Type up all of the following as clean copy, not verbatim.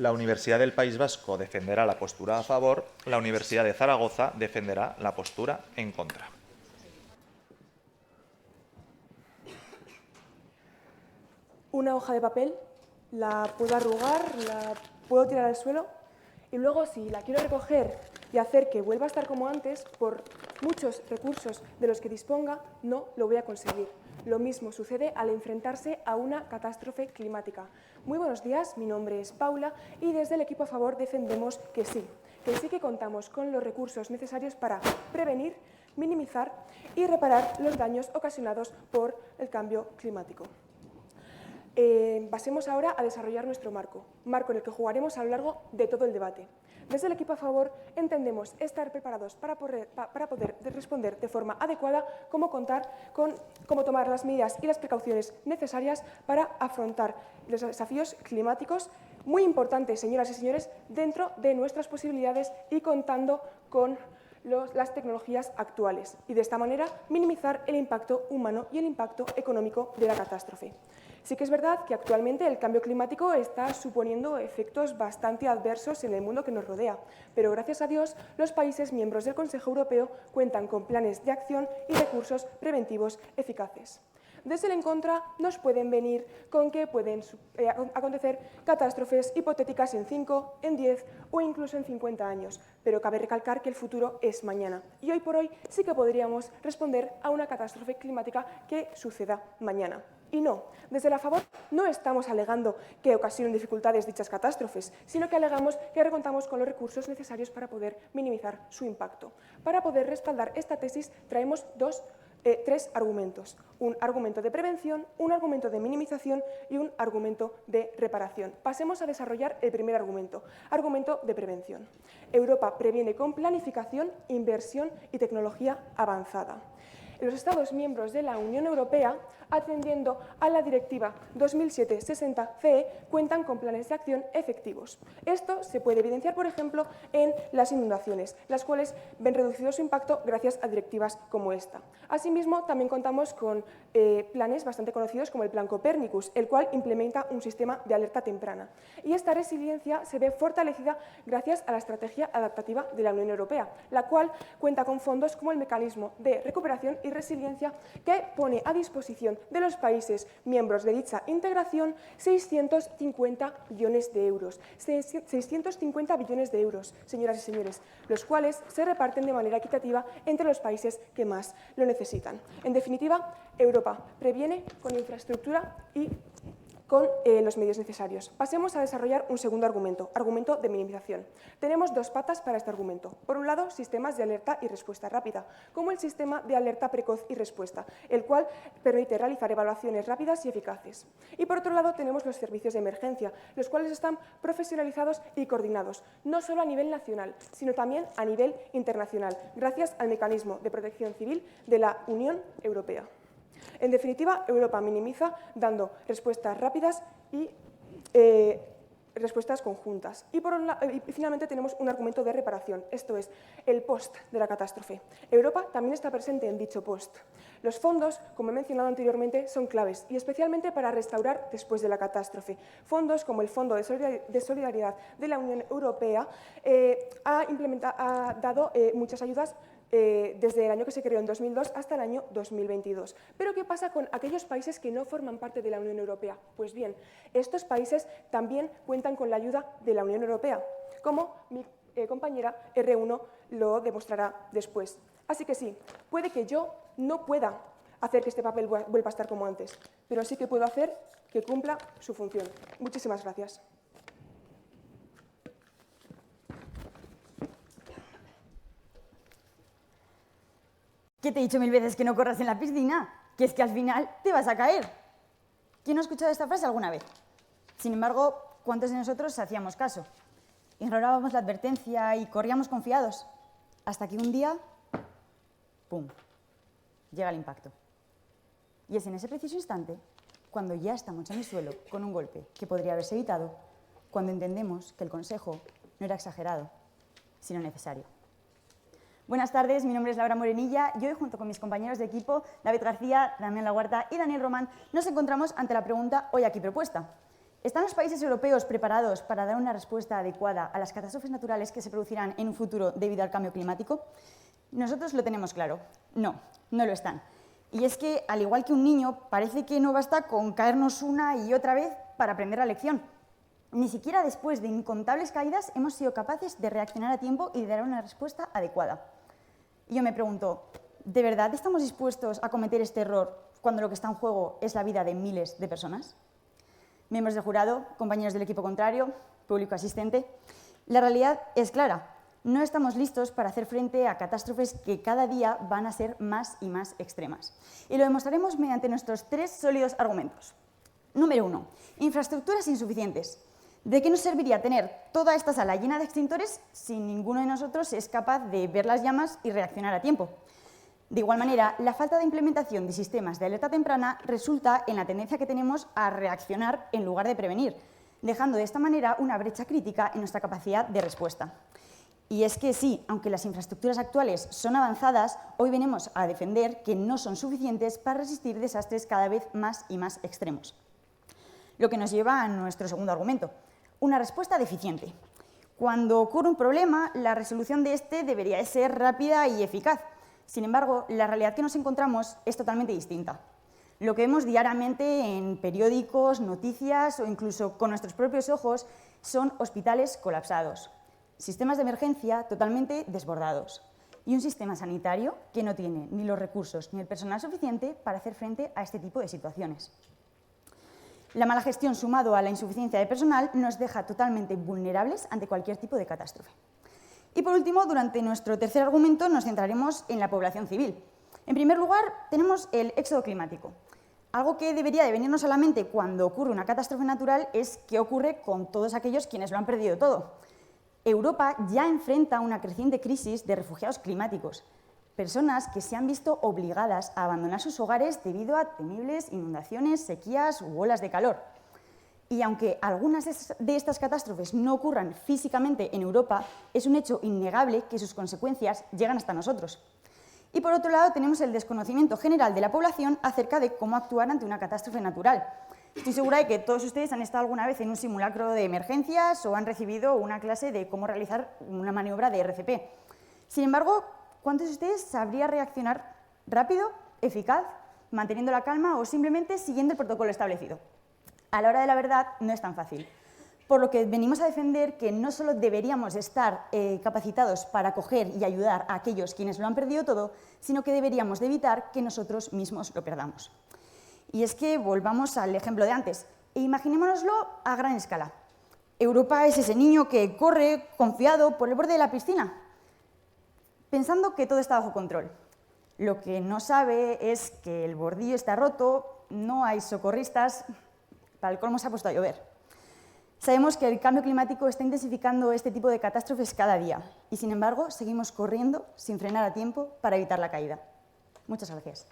la Universidad del País Vasco defenderá la postura a favor, la Universidad de Zaragoza defenderá la postura en contra. Una hoja de papel, la puedo arrugar, la puedo tirar al suelo y luego si la quiero recoger y hacer que vuelva a estar como antes, por muchos recursos de los que disponga, no lo voy a conseguir. Lo mismo sucede al enfrentarse a una catástrofe climática. Muy buenos días, mi nombre es Paula y desde el equipo a favor defendemos que sí que contamos con los recursos necesarios para prevenir, minimizar y reparar los daños ocasionados por el cambio climático. Pasemos ahora a desarrollar nuestro marco en el que jugaremos a lo largo de todo el debate. Desde el equipo a favor entendemos estar preparados para poder responder de forma adecuada, cómo tomar las medidas y las precauciones necesarias para afrontar los desafíos climáticos muy importantes, señoras y señores, dentro de nuestras posibilidades y contando con las tecnologías actuales y de esta manera minimizar el impacto humano y el impacto económico de la catástrofe. Sí que es verdad que actualmente el cambio climático está suponiendo efectos bastante adversos en el mundo que nos rodea, pero gracias a Dios los países miembros del Consejo Europeo cuentan con planes de acción y recursos preventivos eficaces. Desde el en contra nos pueden venir con que pueden acontecer catástrofes hipotéticas en 5, en 10 o incluso en 50 años, pero cabe recalcar que el futuro es mañana y hoy por hoy sí que podríamos responder a una catástrofe climática que suceda mañana. Y no, desde la favor no estamos alegando que ocasionen dificultades dichas catástrofes, sino que alegamos que contamos con los recursos necesarios para poder minimizar su impacto. Para poder respaldar esta tesis traemos tres argumentos: un argumento de prevención, un argumento de minimización y un argumento de reparación. Pasemos a desarrollar el primer argumento de prevención. Europa previene con planificación, inversión y tecnología avanzada. Los Estados miembros de la Unión Europea, atendiendo a la Directiva 2007/60/CE, cuentan con planes de acción efectivos. Esto se puede evidenciar, por ejemplo, en las inundaciones, las cuales ven reducido su impacto gracias a directivas como esta. Asimismo, también contamos con planes bastante conocidos como el Plan Copernicus, el cual implementa un sistema de alerta temprana. Y esta resiliencia se ve fortalecida gracias a la estrategia adaptativa de la Unión Europea, la cual cuenta con fondos como el Mecanismo de Recuperación y Resiliencia, que pone a disposición de los países miembros de dicha integración 650 billones de euros. 650 billones de euros, señoras y señores, los cuales se reparten de manera equitativa entre los países que más lo necesitan. En definitiva, Europa previene con infraestructura y con los medios necesarios. Pasemos a desarrollar un segundo argumento de minimización. Tenemos dos patas para este argumento. Por un lado, sistemas de alerta y respuesta rápida, como el sistema de alerta precoz y respuesta, el cual permite realizar evaluaciones rápidas y eficaces. Y por otro lado, tenemos los servicios de emergencia, los cuales están profesionalizados y coordinados, no solo a nivel nacional, sino también a nivel internacional, gracias al Mecanismo de Protección Civil de la Unión Europea. En definitiva, Europa minimiza dando respuestas rápidas y respuestas conjuntas. Y finalmente tenemos un argumento de reparación, esto es, el post de la catástrofe. Europa también está presente en dicho post. Los fondos, como he mencionado anteriormente, son claves y especialmente para restaurar después de la catástrofe. Fondos como el Fondo de Solidaridad de la Unión Europea ha dado muchas ayudas desde el año que se creó en 2002 hasta el año 2022. Pero ¿qué pasa con aquellos países que no forman parte de la Unión Europea? Pues bien, estos países también cuentan con la ayuda de la Unión Europea, como mi compañera R1 lo demostrará después. Así que sí, puede que yo no pueda hacer que este papel vuelva a estar como antes, pero sí que puedo hacer que cumpla su función. Muchísimas gracias. ¿Qué te he dicho 1000 veces que no corras en la piscina? Que es que al final te vas a caer. ¿Quién no ha escuchado esta frase alguna vez? Sin embargo, ¿cuántos de nosotros hacíamos caso? Ignorábamos la advertencia y corríamos confiados. Hasta que un día, ¡pum!, llega el impacto. Y es en ese preciso instante, cuando ya estamos en el suelo con un golpe que podría haberse evitado, cuando entendemos que el consejo no era exagerado, sino necesario. Buenas tardes, mi nombre es Laura Morenilla y hoy, junto con mis compañeros de equipo, David García, Damián Lahuarta y Daniel Román, nos encontramos ante la pregunta hoy aquí propuesta. ¿Están los países europeos preparados para dar una respuesta adecuada a las catástrofes naturales que se producirán en un futuro debido al cambio climático? Nosotros lo tenemos claro. No, no lo están. Y es que, al igual que un niño, parece que no basta con caernos una y otra vez para aprender la lección. Ni siquiera después de incontables caídas hemos sido capaces de reaccionar a tiempo y de dar una respuesta adecuada. Y yo me pregunto, ¿de verdad estamos dispuestos a cometer este error cuando lo que está en juego es la vida de miles de personas? Miembros del jurado, compañeros del equipo contrario, público asistente, la realidad es clara. No estamos listos para hacer frente a catástrofes que cada día van a ser más y más extremas. Y lo demostraremos mediante nuestros 3 sólidos argumentos. Número 1. Infraestructuras insuficientes. ¿De qué nos serviría tener toda esta sala llena de extintores si ninguno de nosotros es capaz de ver las llamas y reaccionar a tiempo? De igual manera, la falta de implementación de sistemas de alerta temprana resulta en la tendencia que tenemos a reaccionar en lugar de prevenir, dejando de esta manera una brecha crítica en nuestra capacidad de respuesta. Y es que sí, aunque las infraestructuras actuales son avanzadas, hoy venimos a defender que no son suficientes para resistir desastres cada vez más y más extremos. Lo que nos lleva a nuestro segundo argumento, una respuesta deficiente. Cuando ocurre un problema, la resolución de este debería de ser rápida y eficaz. Sin embargo, la realidad que nos encontramos es totalmente distinta. Lo que vemos diariamente en periódicos, noticias o incluso con nuestros propios ojos son hospitales colapsados, sistemas de emergencia totalmente desbordados y un sistema sanitario que no tiene ni los recursos ni el personal suficiente para hacer frente a este tipo de situaciones. La mala gestión sumado a la insuficiencia de personal nos deja totalmente vulnerables ante cualquier tipo de catástrofe. Y por último, durante nuestro tercer argumento nos centraremos en la población civil. En primer lugar, tenemos el éxodo climático. Algo que debería de venirnos a la mente cuando ocurre una catástrofe natural es qué ocurre con todos aquellos quienes lo han perdido todo. Europa ya enfrenta una creciente crisis de refugiados climáticos, personas que se han visto obligadas a abandonar sus hogares debido a temibles inundaciones, sequías u olas de calor. Y aunque algunas de estas catástrofes no ocurran físicamente en Europa, es un hecho innegable que sus consecuencias llegan hasta nosotros. Y por otro lado, tenemos el desconocimiento general de la población acerca de cómo actuar ante una catástrofe natural. Estoy segura de que todos ustedes han estado alguna vez en un simulacro de emergencias o han recibido una clase de cómo realizar una maniobra de RCP. Sin embargo, ¿cuántos de ustedes sabrían reaccionar rápido, eficaz, manteniendo la calma o simplemente siguiendo el protocolo establecido? A la hora de la verdad no es tan fácil, por lo que venimos a defender que no solo deberíamos estar capacitados para acoger y ayudar a aquellos quienes lo han perdido todo, sino que deberíamos de evitar que nosotros mismos lo perdamos. Y es que volvamos al ejemplo de antes, e imaginémonoslo a gran escala. Europa es ese niño que corre confiado por el borde de la piscina, pensando que todo está bajo control. Lo que no sabe es que el bordillo está roto, no hay socorristas. Para el colmo se ha puesto a llover. Sabemos que el cambio climático está intensificando este tipo de catástrofes cada día y, sin embargo, seguimos corriendo sin frenar a tiempo para evitar la caída. Muchas gracias.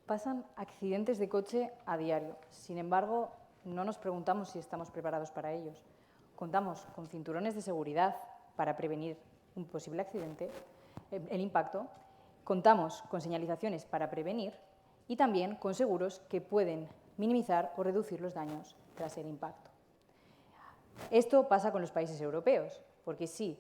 Pasan accidentes de coche a diario. Sin embargo, no nos preguntamos si estamos preparados para ellos. Contamos con cinturones de seguridad para prevenir un posible accidente, el impacto. Contamos con señalizaciones para prevenir y también con seguros que pueden minimizar o reducir los daños tras el impacto. Esto pasa con los países europeos, porque sí,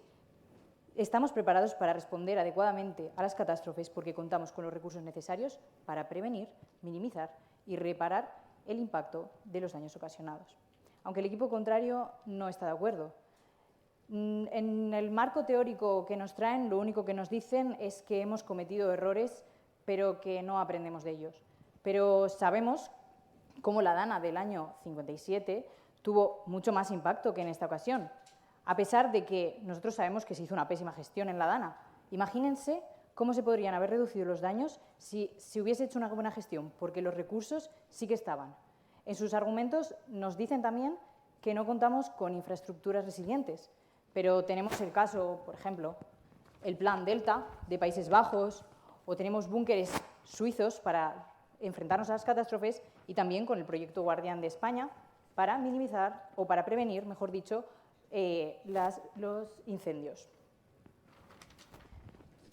estamos preparados para responder adecuadamente a las catástrofes porque contamos con los recursos necesarios para prevenir, minimizar y reparar el impacto de los daños ocasionados. Aunque el equipo contrario no está de acuerdo. En el marco teórico que nos traen, lo único que nos dicen es que hemos cometido errores, pero que no aprendemos de ellos. Pero sabemos cómo la Dana del año 57 tuvo mucho más impacto que en esta ocasión, a pesar de que nosotros sabemos que se hizo una pésima gestión en la Dana. Imagínense cómo se podrían haber reducido los daños si se hubiese hecho una buena gestión, porque los recursos sí que estaban. En sus argumentos nos dicen también que no contamos con infraestructuras resilientes, pero tenemos el caso, por ejemplo, el Plan Delta de Países Bajos, o tenemos búnkeres suizos para enfrentarnos a las catástrofes y también con el proyecto Guardián de España para minimizar, o para prevenir, mejor dicho, los incendios.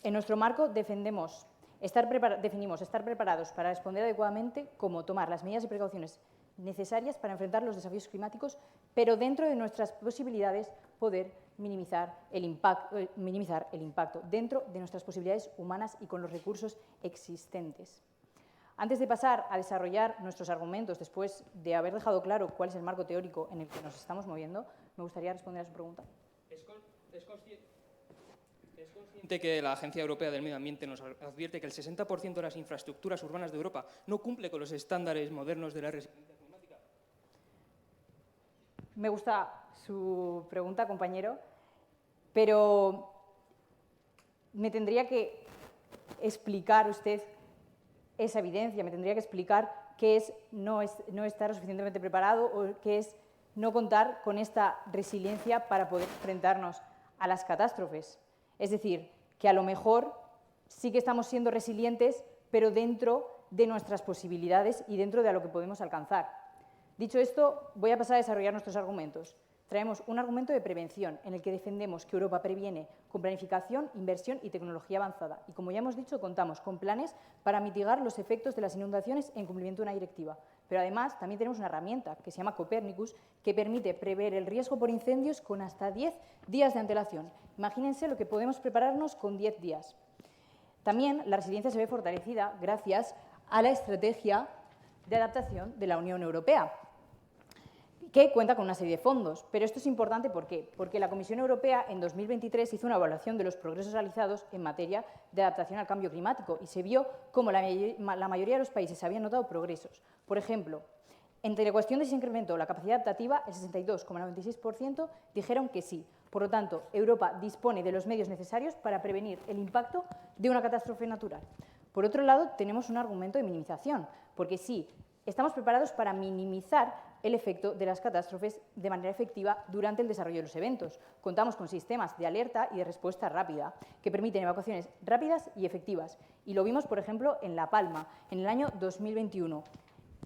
En nuestro marco defendemos Definimos estar preparados para responder adecuadamente como tomar las medidas y precauciones necesarias para enfrentar los desafíos climáticos, pero dentro de nuestras posibilidades poder minimizar el impacto dentro de nuestras posibilidades humanas y con los recursos existentes. Antes de pasar a desarrollar nuestros argumentos, después de haber dejado claro cuál es el marco teórico en el que nos estamos moviendo, me gustaría responder a su pregunta. ¿Es consciente que la Agencia Europea del Medio Ambiente nos advierte que el 60% de las infraestructuras urbanas de Europa no cumple con los estándares modernos de la resiliencia climática? Me gusta su pregunta, compañero, pero me tendría que explicar usted esa evidencia, me tendría que explicar qué es no estar lo suficientemente preparado o qué es no contar con esta resiliencia para poder enfrentarnos a las catástrofes. Es decir, que a lo mejor sí que estamos siendo resilientes, pero dentro de nuestras posibilidades y dentro de lo que podemos alcanzar. Dicho esto, voy a pasar a desarrollar nuestros argumentos. Traemos un argumento de prevención en el que defendemos que Europa previene con planificación, inversión y tecnología avanzada. Y como ya hemos dicho, contamos con planes para mitigar los efectos de las inundaciones en cumplimiento de una directiva. Pero además también tenemos una herramienta que se llama Copernicus, que permite prever el riesgo por incendios con hasta 10 días de antelación. Imagínense lo que podemos prepararnos con 10 días. También la resiliencia se ve fortalecida gracias a la estrategia de adaptación de la Unión Europea, que cuenta con una serie de fondos. Pero esto es importante, ¿por qué? Porque la Comisión Europea en 2023 hizo una evaluación de los progresos realizados en materia de adaptación al cambio climático y se vio cómo la mayoría de los países habían notado progresos. Por ejemplo, entre la cuestión de si se incrementó la capacidad adaptativa, el 62,96% dijeron que sí. Por lo tanto, Europa dispone de los medios necesarios para prevenir el impacto de una catástrofe natural. Por otro lado, tenemos un argumento de minimización, porque sí, estamos preparados para minimizar el efecto de las catástrofes de manera efectiva durante el desarrollo de los eventos. Contamos con sistemas de alerta y de respuesta rápida que permiten evacuaciones rápidas y efectivas. Y lo vimos, por ejemplo, en La Palma, en el año 2021.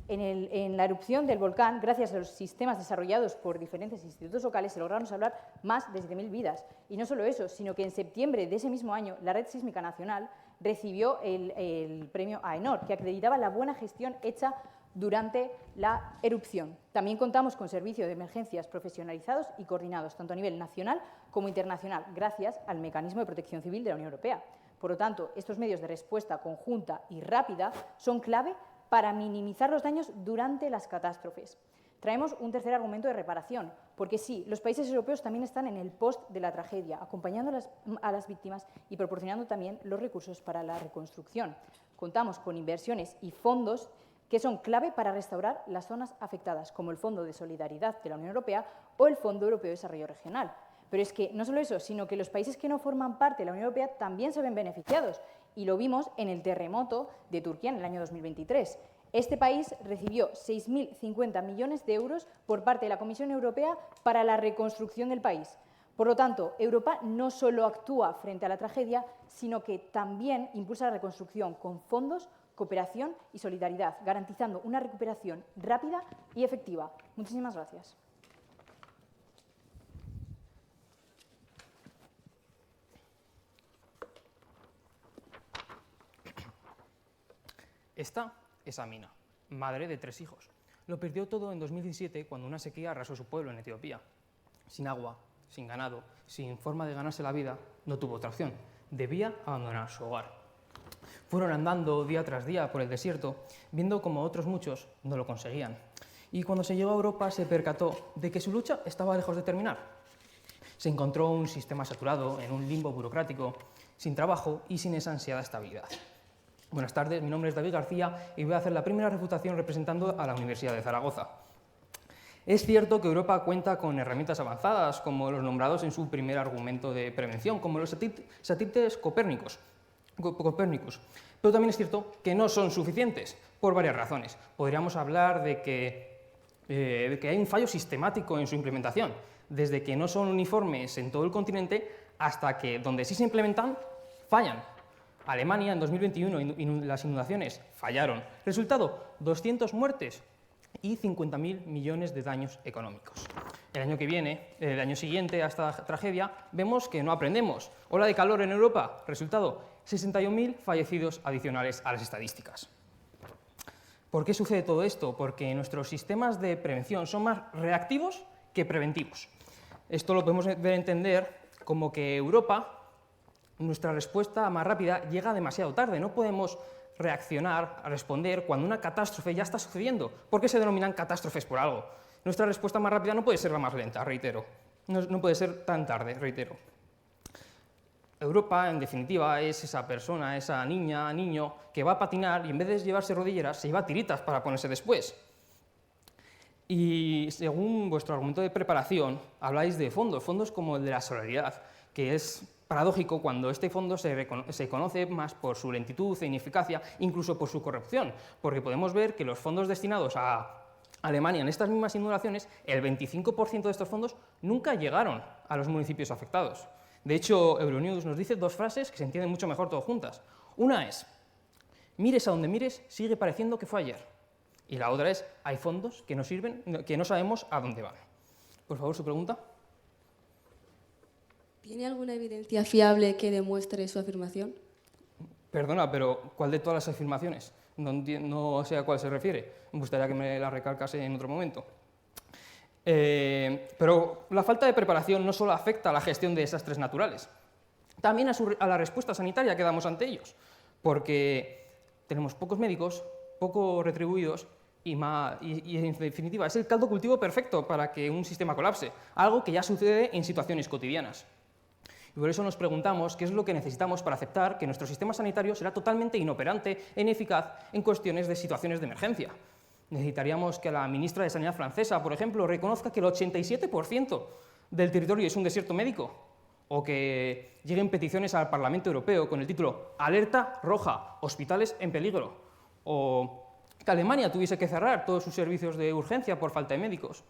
En la erupción del volcán, gracias a los sistemas desarrollados por diferentes institutos locales, se lograron salvar más de 7.000 vidas. Y no solo eso, sino que en septiembre de ese mismo año, la Red Sísmica Nacional recibió el premio AENOR, que acreditaba la buena gestión hecha durante la erupción. También contamos con servicios de emergencias profesionalizados y coordinados, tanto a nivel nacional como internacional, gracias al Mecanismo de Protección Civil de la Unión Europea. Por lo tanto, estos medios de respuesta conjunta y rápida son clave para minimizar los daños durante las catástrofes. Traemos un tercer argumento de reparación, porque sí, los países europeos también están en el post de la tragedia, acompañando a las víctimas y proporcionando también los recursos para la reconstrucción. Contamos con inversiones y fondos que son clave para restaurar las zonas afectadas, como el Fondo de Solidaridad de la Unión Europea o el Fondo Europeo de Desarrollo Regional. Pero es que no solo eso, sino que los países que no forman parte de la Unión Europea también se ven beneficiados, y lo vimos en el terremoto de Turquía en el año 2023. Este país recibió 6.050 millones de euros por parte de la Comisión Europea para la reconstrucción del país. Por lo tanto, Europa no solo actúa frente a la tragedia, sino que también impulsa la reconstrucción con fondos, cooperación y solidaridad, garantizando una recuperación rápida y efectiva. Muchísimas gracias. Esta es Amina, madre de 3 hijos. Lo perdió todo en 2017 cuando una sequía arrasó su pueblo en Etiopía. Sin agua, sin ganado, sin forma de ganarse la vida, no tuvo otra opción. Debía abandonar su hogar. Fueron andando día tras día por el desierto, viendo como otros muchos no lo conseguían. Y cuando se llegó a Europa se percató de que su lucha estaba lejos de terminar. Se encontró un sistema saturado, en un limbo burocrático, sin trabajo y sin esa ansiada estabilidad. Buenas tardes, mi nombre es David García y voy a hacer la primera refutación representando a la Universidad de Zaragoza. Es cierto que Europa cuenta con herramientas avanzadas, como los nombrados en su primer argumento de prevención, como los satélites Copernicus. Pero también es cierto que no son suficientes, por varias razones. Podríamos hablar de que hay un fallo sistemático en su implementación, desde que no son uniformes en todo el continente hasta que, donde sí se implementan, fallan. Alemania, en 2021, las inundaciones fallaron. Resultado, 200 muertes y 50.000 millones de daños económicos. El año siguiente a esta tragedia, vemos que no aprendemos. Ola de calor en Europa. Resultado, 61.000 fallecidos adicionales a las estadísticas. ¿Por qué sucede todo esto? Porque nuestros sistemas de prevención son más reactivos que preventivos. Esto lo podemos entender como que Europa, nuestra respuesta más rápida, llega demasiado tarde. No podemos reaccionar, a responder cuando una catástrofe ya está sucediendo. ¿Por qué se denominan catástrofes por algo? Nuestra respuesta más rápida no puede ser la más lenta, reitero. No puede ser tan tarde, reitero. Europa, en definitiva, es esa persona, esa niña, niño, que va a patinar y en vez de llevarse rodilleras, se lleva tiritas para ponerse después. Y según vuestro argumento de preparación, habláis de fondos como el de la solidaridad, que es paradójico cuando este fondo se conoce más por su lentitud e ineficacia, incluso por su corrupción, porque podemos ver que los fondos destinados a Alemania en estas mismas inundaciones, el 25% de estos fondos nunca llegaron a los municipios afectados. De hecho, Euronews nos dice dos frases que se entienden mucho mejor todas juntas. Una es, mires a donde mires, sigue pareciendo que fue ayer. Y la otra es, hay fondos que no sirven, que no sabemos a dónde van. Por favor, su pregunta. ¿Tiene alguna evidencia fiable que demuestre su afirmación? Perdona, pero ¿cuál de todas las afirmaciones? No sé a cuál se refiere. Me gustaría que me la recalcase en otro momento. Pero la falta de preparación no solo afecta a la gestión de desastres naturales, también a la respuesta sanitaria que damos ante ellos, porque tenemos pocos médicos, poco retribuidos y en definitiva es el caldo cultivo perfecto para que un sistema colapse, algo que ya sucede en situaciones cotidianas. Y por eso nos preguntamos qué es lo que necesitamos para aceptar que nuestro sistema sanitario será totalmente inoperante e ineficaz en cuestiones de situaciones de emergencia. Necesitaríamos que la ministra de Sanidad francesa, por ejemplo, reconozca que el 87% del territorio es un desierto médico, o que lleguen peticiones al Parlamento Europeo con el título Alerta roja, hospitales en peligro, o que Alemania tuviese que cerrar todos sus servicios de urgencia por falta de médicos,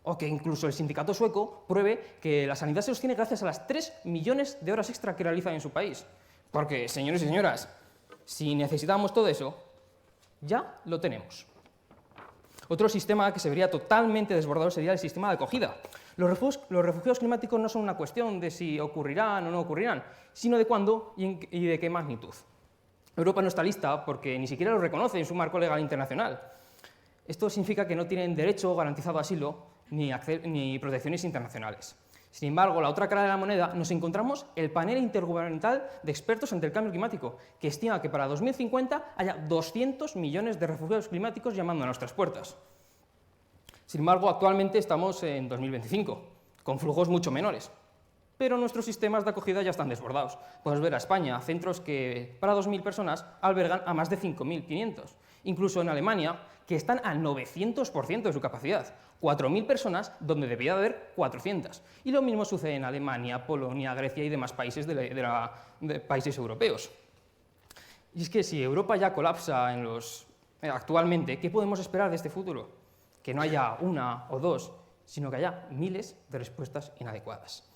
o que incluso el sindicato sueco pruebe que la sanidad se sostiene gracias a las 3 millones de horas extra que realizan en su país. Porque, señores y señoras, si necesitamos todo eso, ya lo tenemos. Otro sistema que se vería totalmente desbordado sería el sistema de acogida. Los refugios climáticos no son una cuestión de si ocurrirán o no ocurrirán, sino de cuándo y de qué magnitud. Europa no está lista porque ni siquiera lo reconoce en su marco legal internacional. Esto significa que no tienen derecho garantizado a asilo ni protecciones internacionales. Sin embargo, la otra cara de la moneda nos encontramos el panel intergubernamental de expertos ante el cambio climático, que estima que para 2050 haya 200 millones de refugiados climáticos llamando a nuestras puertas. Sin embargo, actualmente estamos en 2025, con flujos mucho menores, pero nuestros sistemas de acogida ya están desbordados. Puedes ver a España, centros que para 2.000 personas albergan a más de 5.500. Incluso en Alemania, que están al 900% de su capacidad. 4.000 personas donde debería haber 400. Y lo mismo sucede en Alemania, Polonia, Grecia y demás países de países europeos. Y es que si Europa ya colapsa actualmente, ¿qué podemos esperar de este futuro? Que no haya una o dos, sino que haya miles de respuestas inadecuadas.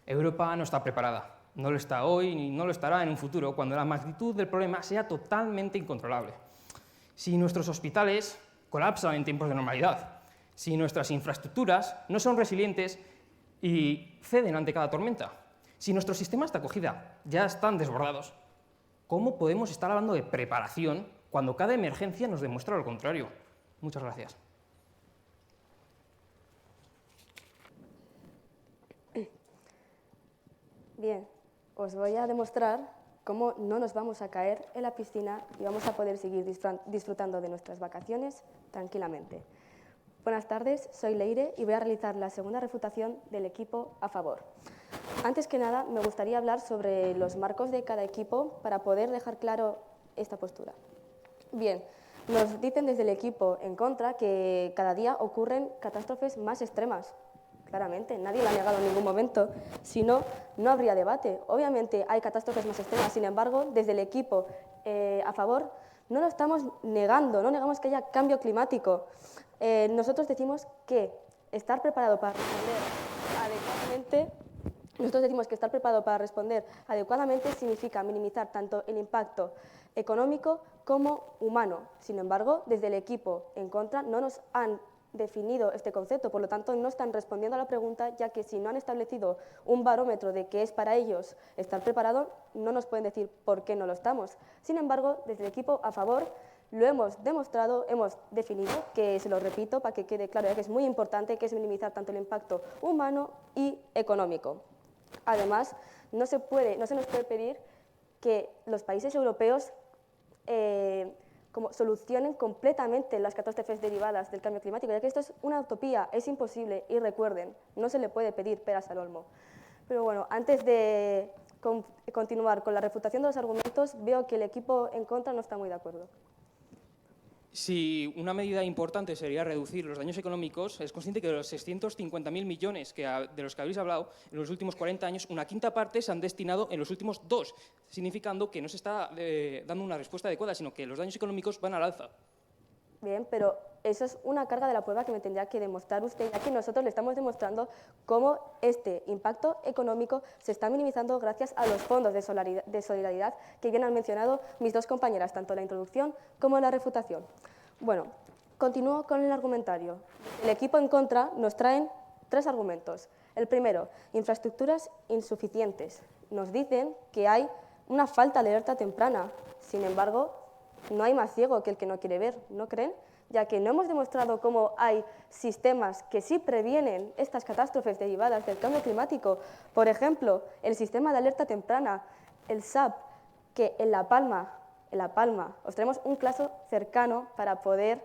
Europa no está preparada. No lo está hoy ni no lo estará en un futuro, cuando la magnitud del problema sea totalmente incontrolable. Si nuestros hospitales colapsan en tiempos de normalidad, si nuestras infraestructuras no son resilientes y ceden ante cada tormenta, si nuestros sistemas de acogida ya están desbordados, ¿cómo podemos estar hablando de preparación cuando cada emergencia nos demuestra lo contrario? Muchas gracias. Bien, os voy a demostrar cómo no nos vamos a caer en la piscina y vamos a poder seguir disfrutando de nuestras vacaciones tranquilamente. Buenas tardes, soy Leire y voy a realizar la segunda refutación del equipo a favor. Antes que nada, me gustaría hablar sobre los marcos de cada equipo para poder dejar claro esta postura. Bien, nos dicen desde el equipo en contra que cada día ocurren catástrofes más extremas. Claramente, nadie lo ha negado en ningún momento, si no, no habría debate. Obviamente hay catástrofes más extremas, sin embargo, desde el equipo a favor no lo estamos negando, no negamos que haya cambio climático. Nosotros decimos que estar preparado para responder adecuadamente significa minimizar tanto el impacto económico como humano. Sin embargo, desde el equipo en contra no nos han definido este concepto, por lo tanto no están respondiendo a la pregunta, ya que si no han establecido un barómetro de qué es para ellos estar preparado, no nos pueden decir por qué no lo estamos. Sin embargo, desde el equipo a favor lo hemos demostrado, hemos definido, que se lo repito para que quede claro, ya que es muy importante, que es minimizar tanto el impacto humano y económico. Además, no nos puede pedir que los países europeos solucionen completamente las catástrofes derivadas del cambio climático, ya que esto es una utopía, es imposible, y recuerden, no se le puede pedir peras al olmo. Pero bueno, antes de continuar con la refutación de los argumentos, veo que el equipo en contra no está muy de acuerdo. Si una medida importante sería reducir los daños económicos, es consciente que de los 650.000 millones de los que habéis hablado, en los últimos 40 años, una quinta parte se han destinado en los últimos 2, significando que no se está dando una respuesta adecuada, sino que los daños económicos van al alza. Bien, pero eso es una carga de la prueba que me tendría que demostrar usted, ya que nosotros le estamos demostrando cómo este impacto económico se está minimizando gracias a los fondos de solidaridad que bien han mencionado mis dos compañeras, tanto en la introducción como en la refutación. Bueno, continúo con el argumentario. El equipo en contra nos traen 3 argumentos. El primero, infraestructuras insuficientes. Nos dicen que hay una falta de alerta temprana. Sin embargo, no hay más ciego que el que no quiere ver, ¿no creen? Ya que no hemos demostrado cómo hay sistemas que sí previenen estas catástrofes derivadas del cambio climático. Por ejemplo, el sistema de alerta temprana, el SAP, que en La Palma, os traemos un caso cercano para poder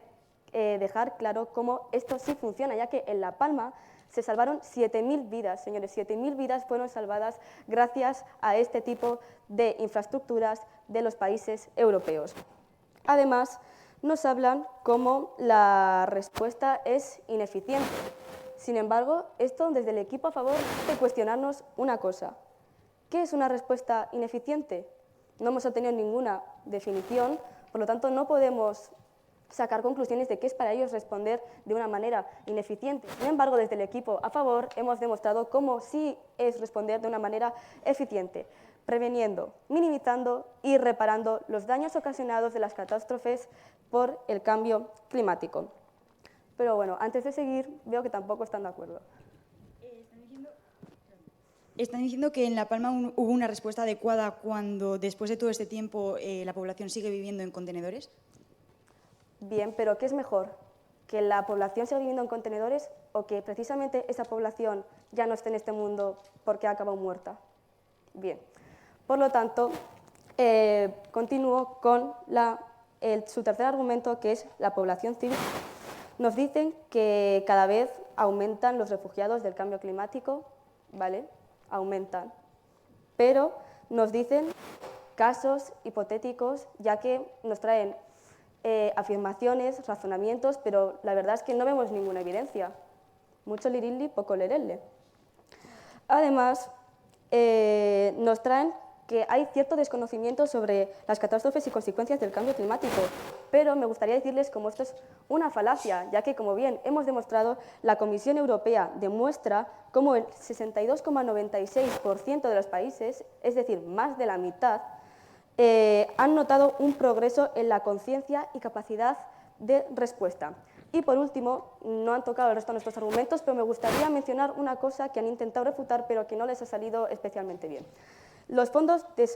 dejar claro cómo esto sí funciona, ya que en La Palma se salvaron 7.000 vidas, señores, 7.000 vidas fueron salvadas gracias a este tipo de infraestructuras de los países europeos. Además, nos hablan cómo la respuesta es ineficiente. Sin embargo, esto desde el equipo a favor de cuestionarnos una cosa. ¿Qué es una respuesta ineficiente? No hemos obtenido ninguna definición, por lo tanto no podemos sacar conclusiones de qué es para ellos responder de una manera ineficiente. Sin embargo, desde el equipo a favor hemos demostrado cómo sí es responder de una manera eficiente, preveniendo, minimizando y reparando los daños ocasionados de las catástrofes por el cambio climático. Pero bueno, antes de seguir, veo que tampoco están de acuerdo. Están diciendo que en La Palma hubo una respuesta adecuada cuando, después de todo este tiempo, la población sigue viviendo en contenedores. Bien, pero ¿qué es mejor? ¿Que la población siga viviendo en contenedores o que precisamente esa población ya no esté en este mundo porque ha acabado muerta? Bien, por lo tanto, continúo con su tercer argumento, que es la población civil. Nos dicen que cada vez aumentan los refugiados del cambio climático, ¿vale? Aumentan, pero nos dicen casos hipotéticos, ya que nos traen afirmaciones, razonamientos, pero la verdad es que no vemos ninguna evidencia. Mucho lirili, poco lerelle. Además, nos traen que hay cierto desconocimiento sobre las catástrofes y consecuencias del cambio climático, pero me gustaría decirles cómo esto es una falacia, ya que, como bien hemos demostrado, la Comisión Europea demuestra cómo el 62,96% de los países, es decir, más de la mitad, han notado un progreso en la conciencia y capacidad de respuesta. Y por último, no han tocado el resto de nuestros argumentos, pero me gustaría mencionar una cosa que han intentado refutar, pero que no les ha salido especialmente bien. Los fondos de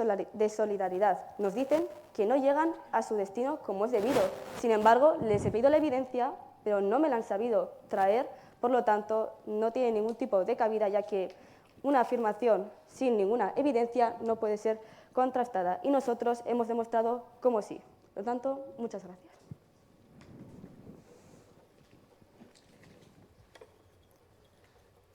solidaridad nos dicen que no llegan a su destino como es debido. Sin embargo, les he pedido la evidencia, pero no me la han sabido traer, por lo tanto, no tiene ningún tipo de cabida, ya que una afirmación sin ninguna evidencia no puede ser contrastada, y nosotros hemos demostrado cómo sí. Por lo tanto, muchas gracias.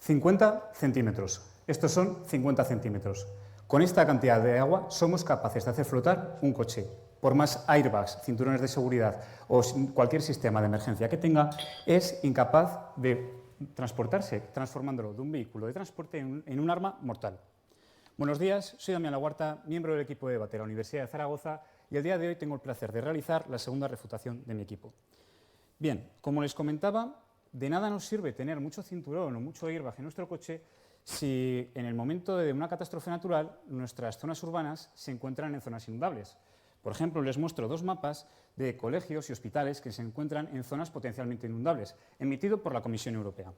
«50 centímetros. Estos son 50 centímetros. Con esta cantidad de agua somos capaces de hacer flotar un coche. Por más airbags, cinturones de seguridad o cualquier sistema de emergencia que tenga, es incapaz de transportarse, transformándolo de un vehículo de transporte en un arma mortal». Buenos días, soy Damián Laguarta, miembro del equipo de debate de la Universidad de Zaragoza, y el día de hoy tengo el placer de realizar la segunda refutación de mi equipo. Bien, como les comentaba, de nada nos sirve tener mucho cinturón o mucho airbag en nuestro coche si en el momento de una catástrofe natural nuestras zonas urbanas se encuentran en zonas inundables. Por ejemplo, les muestro dos mapas de colegios y hospitales que se encuentran en zonas potencialmente inundables, emitido por la Comisión Europea.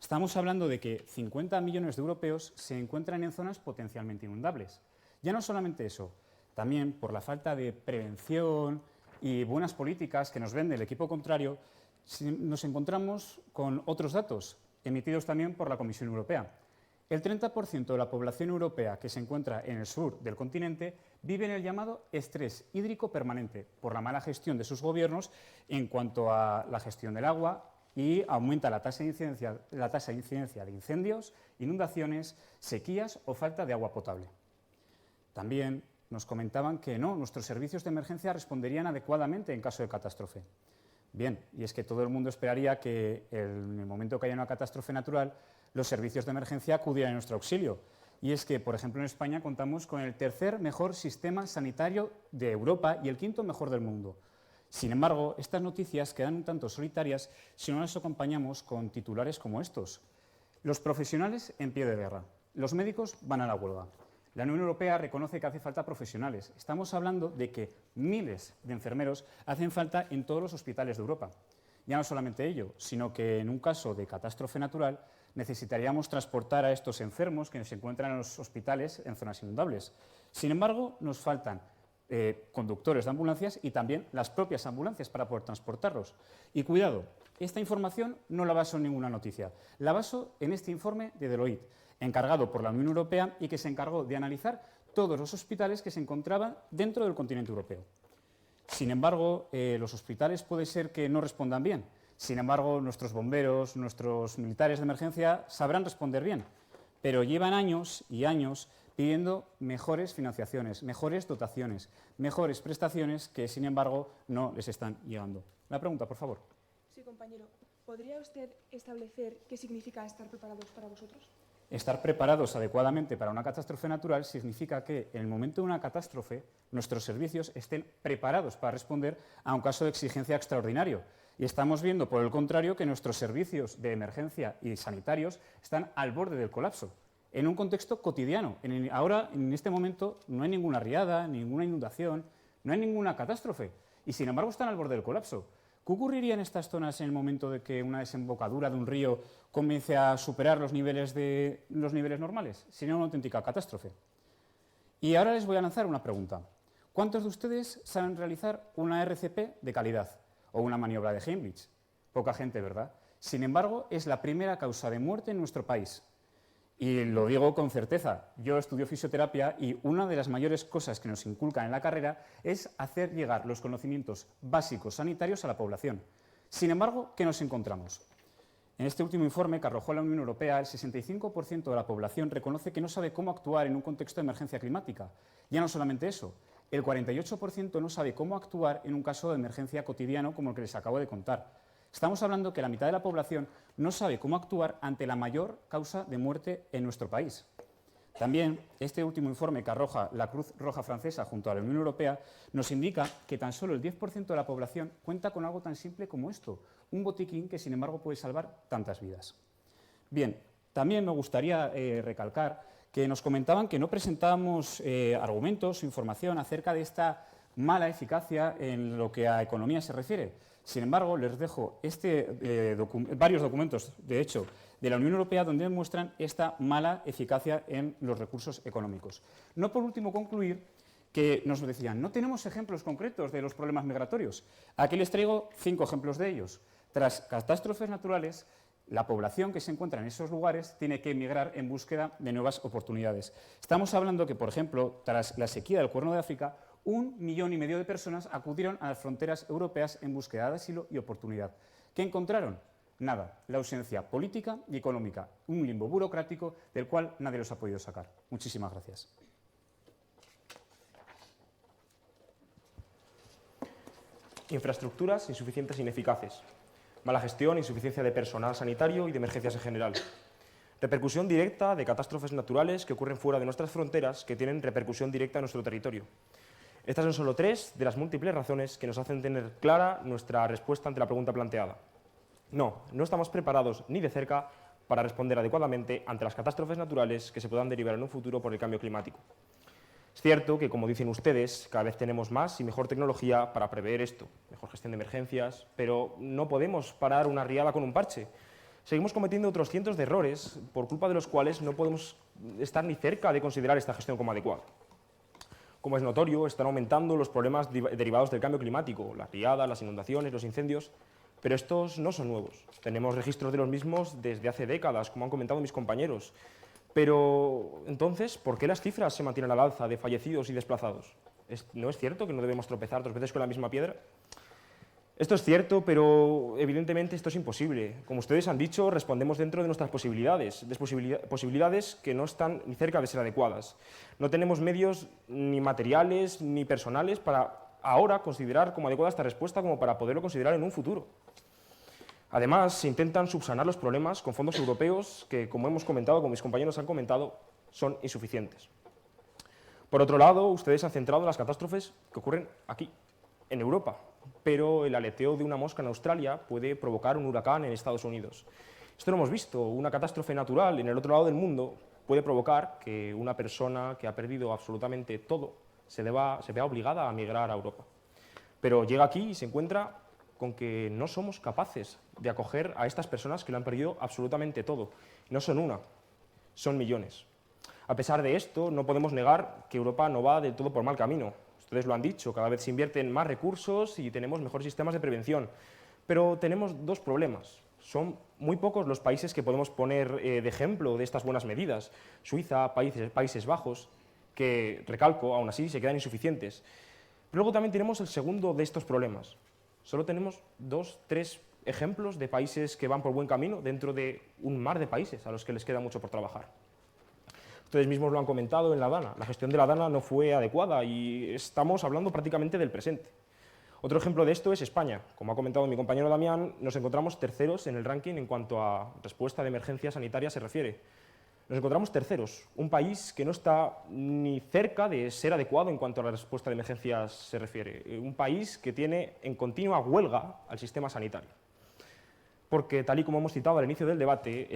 Estamos hablando de que 50 millones de europeos se encuentran en zonas potencialmente inundables. Ya no solamente eso, también por la falta de prevención y buenas políticas que nos vende el equipo contrario, nos encontramos con otros datos, emitidos también por la Comisión Europea. El 30% de la población europea que se encuentra en el sur del continente vive en el llamado estrés hídrico permanente por la mala gestión de sus gobiernos en cuanto a la gestión del agua y aumenta la tasa de incidencia de incendios, inundaciones, sequías o falta de agua potable. También nos comentaban que no, nuestros servicios de emergencia responderían adecuadamente en caso de catástrofe. Bien, y es que todo el mundo esperaría que en el momento que haya una catástrofe natural, los servicios de emergencia acudieran a nuestro auxilio. Y es que, por ejemplo, en España contamos con el tercer mejor sistema sanitario de Europa y el quinto mejor del mundo. Sin embargo, estas noticias quedan un tanto solitarias si no las acompañamos con titulares como estos. Los profesionales en pie de guerra. Los médicos van a la huelga. La Unión Europea reconoce que hace falta profesionales. Estamos hablando de que miles de enfermeros hacen falta en todos los hospitales de Europa. Ya no solamente ello, sino que en un caso de catástrofe natural necesitaríamos transportar a estos enfermos que se encuentran en los hospitales en zonas inundables. Sin embargo, nos faltan conductores de ambulancias y también las propias ambulancias para poder transportarlos. Y cuidado, esta información no la baso en ninguna noticia, la baso en este informe de Deloitte, encargado por la Unión Europea y que se encargó de analizar todos los hospitales que se encontraban dentro del continente europeo. Sin embargo, los hospitales puede ser que no respondan bien. Sin embargo, nuestros bomberos, nuestros militares de emergencia sabrán responder bien, pero llevan años y años pidiendo mejores financiaciones, mejores dotaciones, mejores prestaciones que, sin embargo, no les están llegando. La pregunta, por favor. Sí, compañero. ¿Podría usted establecer qué significa estar preparados para vosotros? Estar preparados adecuadamente para una catástrofe natural significa que, en el momento de una catástrofe, nuestros servicios estén preparados para responder a un caso de exigencia extraordinario. Y estamos viendo, por el contrario, que nuestros servicios de emergencia y sanitarios están al borde del colapso, en un contexto cotidiano. Ahora, en este momento, no hay ninguna riada, ninguna inundación, no hay ninguna catástrofe, y sin embargo están al borde del colapso. ¿Qué ocurriría en estas zonas en el momento de que una desembocadura de un río comience a superar los niveles normales? Sería una auténtica catástrofe. Y ahora les voy a lanzar una pregunta. ¿Cuántos de ustedes saben realizar una RCP de calidad o una maniobra de Heimlich? Poca gente, ¿verdad? Sin embargo, es la primera causa de muerte en nuestro país. Y lo digo con certeza, yo estudio fisioterapia y una de las mayores cosas que nos inculcan en la carrera es hacer llegar los conocimientos básicos sanitarios a la población. Sin embargo, ¿qué nos encontramos? En este último informe que arrojó la Unión Europea, el 65% de la población reconoce que no sabe cómo actuar en un contexto de emergencia climática. Ya no solamente eso, el 48% no sabe cómo actuar en un caso de emergencia cotidiano como el que les acabo de contar. Estamos hablando que la mitad de la población no sabe cómo actuar ante la mayor causa de muerte en nuestro país. También, este último informe que arroja la Cruz Roja Francesa junto a la Unión Europea nos indica que tan solo el 10% de la población cuenta con algo tan simple como esto, un botiquín que, sin embargo, puede salvar tantas vidas. Bien, también me gustaría recalcar que nos comentaban que no presentábamos argumentos o información acerca de esta mala eficacia en lo que a economía se refiere. Sin embargo, les dejo varios documentos, de hecho, de la Unión Europea donde muestran esta mala eficacia en los recursos económicos. No por último concluir que nos decían, no tenemos ejemplos concretos de los problemas migratorios. Aquí les traigo 5 ejemplos de ellos. Tras catástrofes naturales, la población que se encuentra en esos lugares tiene que emigrar en búsqueda de nuevas oportunidades. Estamos hablando que, por ejemplo, tras la sequía del Cuerno de África, 1,5 millones de personas acudieron a las fronteras europeas en búsqueda de asilo y oportunidad. ¿Qué encontraron? Nada, la ausencia política y económica, un limbo burocrático del cual nadie los ha podido sacar. Muchísimas gracias. Infraestructuras insuficientes e ineficaces. Mala gestión e insuficiencia de personal sanitario y de emergencias en general. Repercusión directa de catástrofes naturales que ocurren fuera de nuestras fronteras que tienen repercusión directa en nuestro territorio. Estas son solo 3 de las múltiples razones que nos hacen tener clara nuestra respuesta ante la pregunta planteada. No estamos preparados ni de cerca para responder adecuadamente ante las catástrofes naturales que se puedan derivar en un futuro por el cambio climático. Es cierto que, como dicen ustedes, cada vez tenemos más y mejor tecnología para prever esto, mejor gestión de emergencias, pero no podemos parar una riada con un parche. Seguimos cometiendo otros cientos de errores por culpa de los cuales no podemos estar ni cerca de considerar esta gestión como adecuada. Como es notorio, están aumentando los problemas derivados del cambio climático, las riadas, las inundaciones, los incendios, pero estos no son nuevos. Tenemos registros de los mismos desde hace décadas, como han comentado mis compañeros. Pero, entonces, ¿por qué las cifras se mantienen al alza de fallecidos y desplazados? ¿No es cierto que no debemos tropezar 2 veces con la misma piedra? Esto es cierto, pero evidentemente esto es imposible. Como ustedes han dicho, respondemos dentro de nuestras posibilidades, posibilidades que no están ni cerca de ser adecuadas. No tenemos medios ni materiales ni personales para ahora considerar como adecuada esta respuesta como para poderlo considerar en un futuro. Además, se intentan subsanar los problemas con fondos europeos que, como hemos comentado, como mis compañeros han comentado, son insuficientes. Por otro lado, ustedes han centrado en las catástrofes que ocurren aquí, en Europa, pero el aleteo de una mosca en Australia puede provocar un huracán en Estados Unidos. Esto lo hemos visto, una catástrofe natural en el otro lado del mundo puede provocar que una persona que ha perdido absolutamente todo se vea obligada a migrar a Europa. Pero llega aquí y se encuentra con que no somos capaces de acoger a estas personas que lo han perdido absolutamente todo. No son una, son millones. A pesar de esto, no podemos negar que Europa no va del todo por mal camino. Ustedes lo han dicho, cada vez se invierten más recursos y tenemos mejores sistemas de prevención. Pero tenemos dos problemas. Son muy pocos los países que podemos poner de ejemplo de estas buenas medidas. Suiza, Países Bajos, que, recalco, aún así se quedan insuficientes. Pero luego también tenemos el segundo de estos problemas. Solo tenemos 2, 3 ejemplos de países que van por buen camino dentro de un mar de países a los que les queda mucho por trabajar. Ustedes mismos lo han comentado en la Dana. La gestión de la Dana no fue adecuada y estamos hablando prácticamente del presente. Otro ejemplo de esto es España. Como ha comentado mi compañero Damián, nos encontramos terceros en el ranking en cuanto a respuesta de emergencia sanitaria se refiere. Nos encontramos terceros, un país que no está ni cerca de ser adecuado en cuanto a la respuesta de emergencias se refiere. Un país que tiene en continua huelga al sistema sanitario. Porque, tal y como hemos citado al inicio del debate,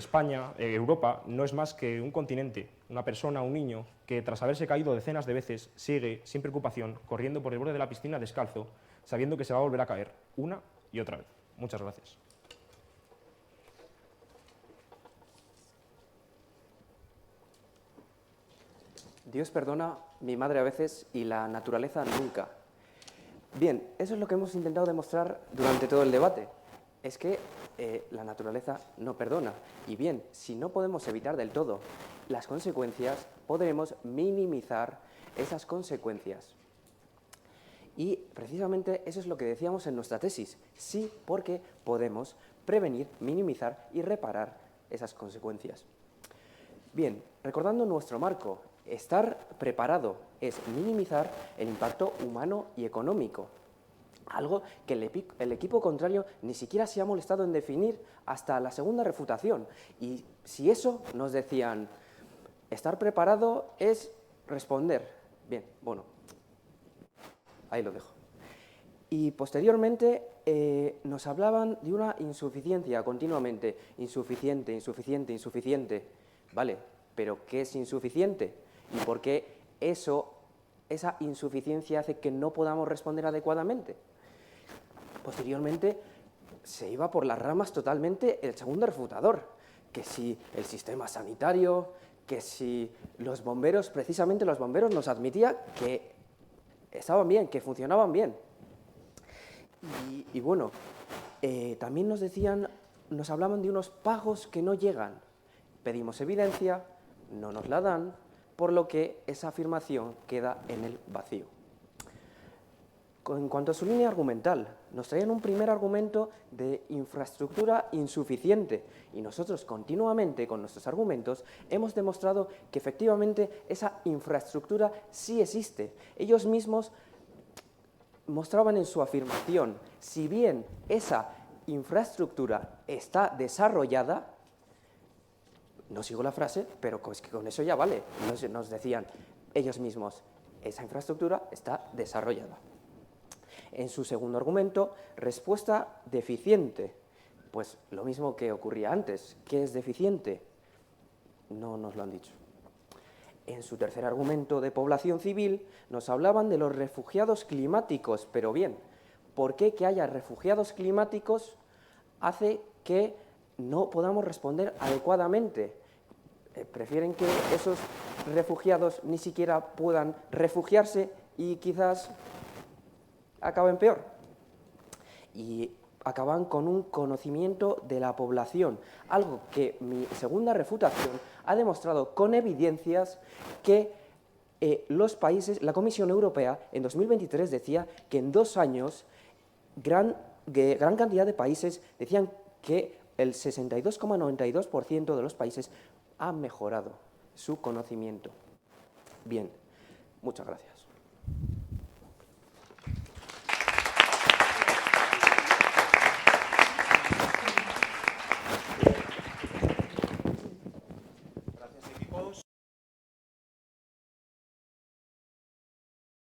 Europa, no es más que un continente, una persona, un niño, que tras haberse caído decenas de veces, sigue, sin preocupación, corriendo por el borde de la piscina descalzo, sabiendo que se va a volver a caer una y otra vez. Muchas gracias. Dios perdona, mi madre a veces y la naturaleza nunca. Bien, eso es lo que hemos intentado demostrar durante todo el debate. Es que la naturaleza no perdona. Y bien, si no podemos evitar del todo las consecuencias, podremos minimizar esas consecuencias. Y precisamente eso es lo que decíamos en nuestra tesis. Sí, porque podemos prevenir, minimizar y reparar esas consecuencias. Bien, recordando nuestro marco, estar preparado es minimizar el impacto humano y económico. Algo que el equipo contrario ni siquiera se ha molestado en definir hasta la segunda refutación. Y si eso nos decían, estar preparado es responder. Bien, bueno, ahí lo dejo. Y posteriormente nos hablaban de una insuficiencia continuamente. Insuficiente, insuficiente, insuficiente. Vale, pero ¿qué es insuficiente? ¿Y por qué esa insuficiencia hace que no podamos responder adecuadamente? Posteriormente se iba por las ramas totalmente el segundo refutador, que si el sistema sanitario, que si los bomberos, precisamente los bomberos nos admitían que estaban bien, que funcionaban bien. Y bueno, también nos hablaban de unos pagos que no llegan. Pedimos evidencia, no nos la dan, por lo que esa afirmación queda en el vacío. En cuanto a su línea argumental, nos traían un primer argumento de infraestructura insuficiente y nosotros continuamente con nuestros argumentos hemos demostrado que efectivamente esa infraestructura sí existe. Ellos mismos mostraban en su afirmación, si bien esa infraestructura está desarrollada, no sigo la frase, pero es que con eso ya vale, nos decían ellos mismos, esa infraestructura está desarrollada. En su segundo argumento, respuesta deficiente. Pues lo mismo que ocurría antes. ¿Qué es deficiente? No nos lo han dicho. En su tercer argumento de población civil nos hablaban de los refugiados climáticos, pero bien, ¿por qué que haya refugiados climáticos hace que no podamos responder adecuadamente? Prefieren que esos refugiados ni siquiera puedan refugiarse y quizás acaben peor. Y acaban con un conocimiento de la población, algo que mi segunda refutación ha demostrado con evidencias que los países, la Comisión Europea en 2023 decía que en 2 años gran cantidad de países decían que el 62,92% de los países ha mejorado su conocimiento. Bien, muchas gracias. Gracias, equipos.